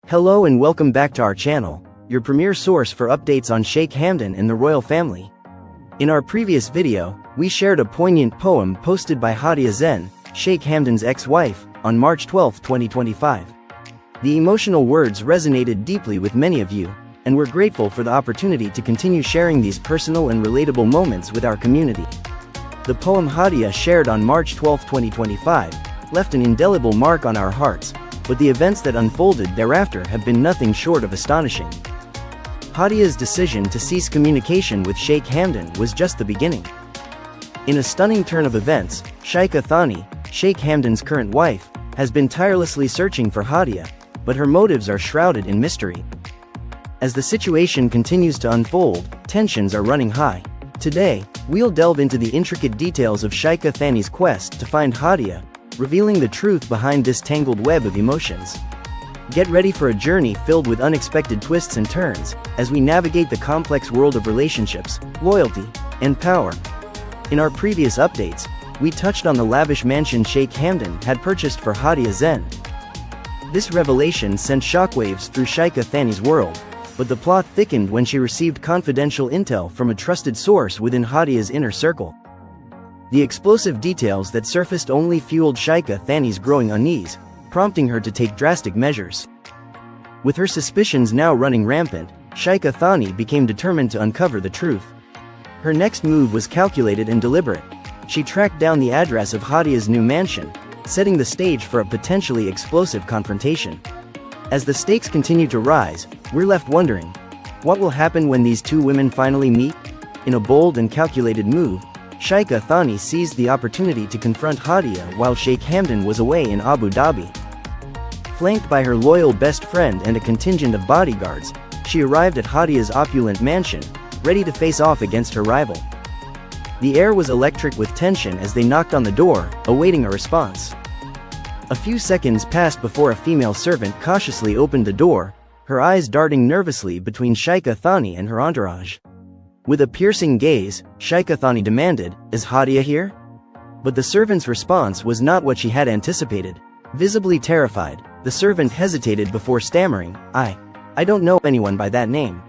Hello and welcome back to our channel, your premier source for updates on Sheikh Hamdan and the royal family. In our previous video, we shared a poignant poem posted by Hadia Zen, Sheikh Hamdan's ex-wife, on March 12, 2025. The emotional words resonated deeply with many of you, and we're grateful for the opportunity to continue sharing these personal and relatable moments with our community. The poem Hadia shared on March 12, 2025, left an indelible mark on our hearts, but the events that unfolded thereafter have been nothing short of astonishing. Hadia's decision to cease communication with Sheikh Hamdan was just the beginning. In a stunning turn of events, Sheikha Thani, Sheikh Hamdan's current wife, has been tirelessly searching for Hadia, but her motives are shrouded in mystery. As the situation continues to unfold, tensions are running high. Today, we'll delve into the intricate details of Sheikha Thani's quest to find Hadia, revealing the truth behind this tangled web of emotions. Get ready for a journey filled with unexpected twists and turns, as we navigate the complex world of relationships, loyalty, and power. In our previous updates, we touched on the lavish mansion Sheikh Hamdan had purchased for Hadia Zen. This revelation sent shockwaves through Sheikha Thani's world, but the plot thickened when she received confidential intel from a trusted source within Hadia's inner circle. The explosive details that surfaced only fueled Sheikha Thani's growing unease, prompting her to take drastic measures. With her suspicions now running rampant, Sheikha Thani became determined to uncover the truth. Her next move was calculated and deliberate. She tracked down the address of Hadia's new mansion, setting the stage for a potentially explosive confrontation. As the stakes continue to rise, we're left wondering, what will happen when these two women finally meet? In a bold and calculated move, Sheikha Thani seized the opportunity to confront Hadia while Sheikh Hamdan was away in Abu Dhabi. Flanked by her loyal best friend and a contingent of bodyguards, she arrived at Hadia's opulent mansion, ready to face off against her rival. The air was electric with tension as they knocked on the door, awaiting a response. A few seconds passed before a female servant cautiously opened the door, her eyes darting nervously between Sheikha Thani and her entourage. With a piercing gaze, Sheikha Thani demanded, "Is Hadia here?" But the servant's response was not what she had anticipated. Visibly terrified, the servant hesitated before stammering, I don't know anyone by that name."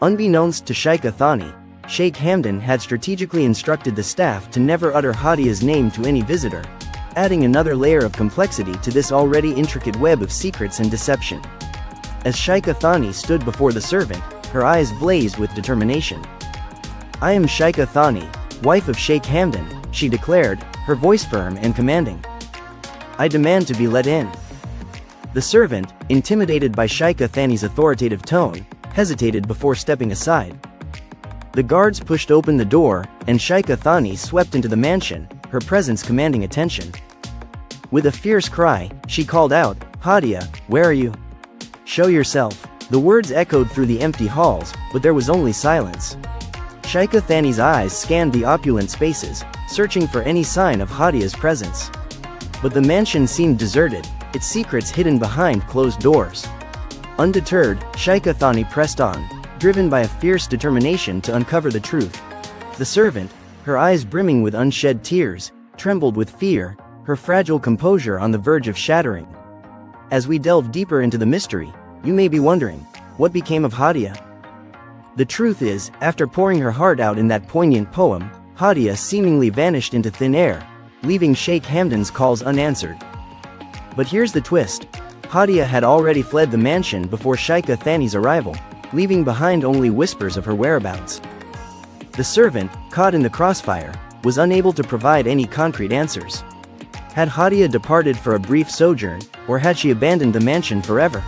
Unbeknownst to Sheikha Thani, Sheikh Hamdan had strategically instructed the staff to never utter Hadia's name to any visitor, adding another layer of complexity to this already intricate web of secrets and deception. As Sheikha Thani stood before the servant, her eyes blazed with determination. "I am Sheikha Thani, wife of Sheikh Hamdan," she declared, her voice firm and commanding. "I demand to be let in." The servant, intimidated by Sheikha Thani's authoritative tone, hesitated before stepping aside. The guards pushed open the door, and Sheikha Thani swept into the mansion, her presence commanding attention. With a fierce cry, she called out, "Hadia, where are you? Show yourself." The words echoed through the empty halls, but there was only silence. Sheikha Thani's eyes scanned the opulent spaces, searching for any sign of Hadia's presence. But the mansion seemed deserted, its secrets hidden behind closed doors. Undeterred, Sheikha Thani pressed on, driven by a fierce determination to uncover the truth. The servant, her eyes brimming with unshed tears, trembled with fear, her fragile composure on the verge of shattering. As we delve deeper into the mystery, you may be wondering, what became of Hadia? The truth is, after pouring her heart out in that poignant poem, Hadia seemingly vanished into thin air, leaving Sheikh Hamdan's calls unanswered. But here's the twist. Hadia had already fled the mansion before Sheikha Thani's arrival, leaving behind only whispers of her whereabouts. The servant, caught in the crossfire, was unable to provide any concrete answers. Had Hadia departed for a brief sojourn, or had she abandoned the mansion forever?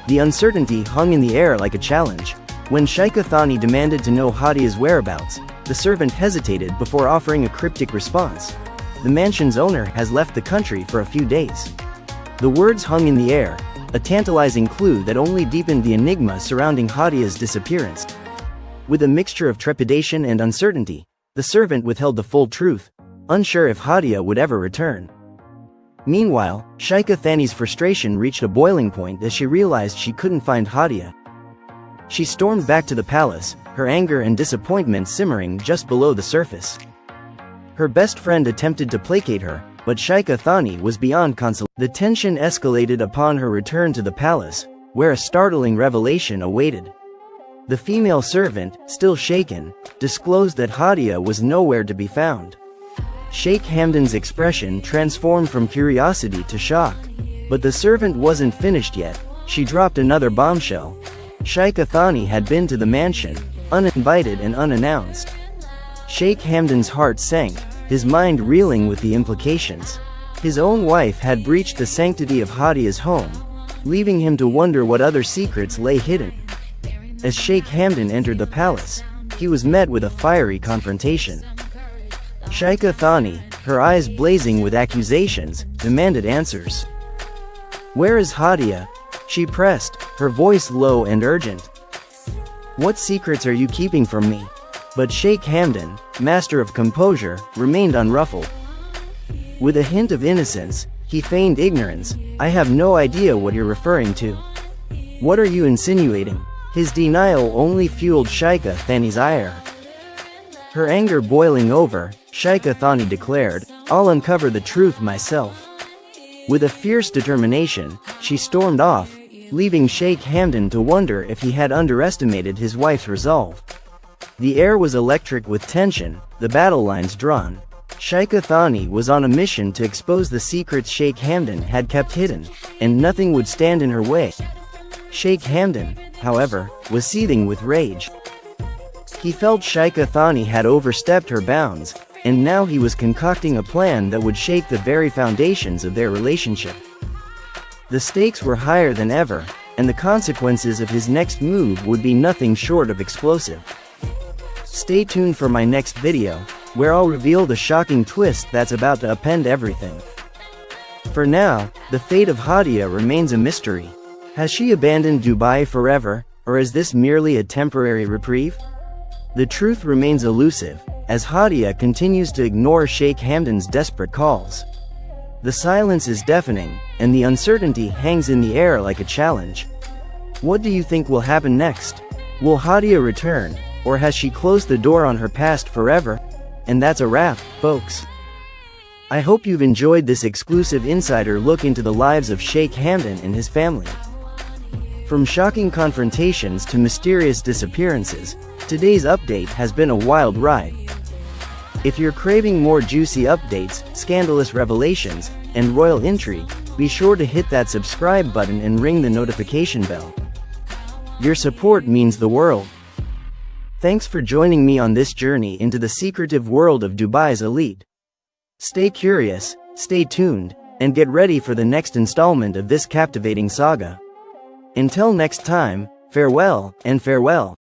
The uncertainty hung in the air like a challenge. When Sheikha Thani demanded to know Hadia's whereabouts, the servant hesitated before offering a cryptic response. "The mansion's owner has left the country for a few days." The words hung in the air, a tantalizing clue that only deepened the enigma surrounding Hadia's disappearance. With a mixture of trepidation and uncertainty, the servant withheld the full truth, unsure if Hadia would ever return. Meanwhile, Sheikha Thani's frustration reached a boiling point as she realized she couldn't find Hadia. She stormed back to the palace, her anger and disappointment simmering just below the surface. Her best friend attempted to placate her, but Sheikha Thani was beyond consolation. The tension escalated upon her return to the palace, where a startling revelation awaited. The female servant, still shaken, disclosed that Hadia was nowhere to be found. Sheikh Hamdan's expression transformed from curiosity to shock. But the servant wasn't finished yet. She dropped another bombshell. Sheikh Thani had been to the mansion, uninvited and unannounced. Sheikh Hamdan's heart sank, his mind reeling with the implications. His own wife had breached the sanctity of Hadia's home, leaving him to wonder what other secrets lay hidden. As Sheikh Hamdan entered the palace, he was met with a fiery confrontation. Sheikh Thani, her eyes blazing with accusations, demanded answers. "Where is Hadia?" she pressed, her voice low and urgent. "What secrets are you keeping from me?" But Sheikh Hamdan, master of composure, remained unruffled. With a hint of innocence, he feigned ignorance. "I have no idea what you're referring to. What are you insinuating?" His denial only fueled Sheikh Thani's ire. Her anger boiling over, Sheikh Thani declared, "I'll uncover the truth myself." With a fierce determination, she stormed off, leaving Sheikh Hamdan to wonder if he had underestimated his wife's resolve. The air was electric with tension, the battle lines drawn. Sheikh Thani was on a mission to expose the secrets Sheikh Hamdan had kept hidden, and nothing would stand in her way. Sheikh Hamdan, however, was seething with rage. He felt Sheikh Thani had overstepped her bounds, and now he was concocting a plan that would shake the very foundations of their relationship. The stakes were higher than ever, and the consequences of his next move would be nothing short of explosive. Stay tuned for my next video, where I'll reveal the shocking twist that's about to upend everything. For now, the fate of Hadia remains a mystery. Has she abandoned Dubai forever, or is this merely a temporary reprieve? The truth remains elusive, as Hadia continues to ignore Sheikh Hamdan's desperate calls. The silence is deafening, and the uncertainty hangs in the air like a challenge. What do you think will happen next? Will Hadia return, or has she closed the door on her past forever? And that's a wrap, folks. I hope you've enjoyed this exclusive insider look into the lives of Sheikh Hamdan and his family. From shocking confrontations to mysterious disappearances, today's update has been a wild ride. If you're craving more juicy updates, scandalous revelations, and royal intrigue, be sure to hit that subscribe button and ring the notification bell. Your support means the world. Thanks for joining me on this journey into the secretive world of Dubai's elite. Stay curious, stay tuned, and get ready for the next installment of this captivating saga. Until next time, farewell and farewell.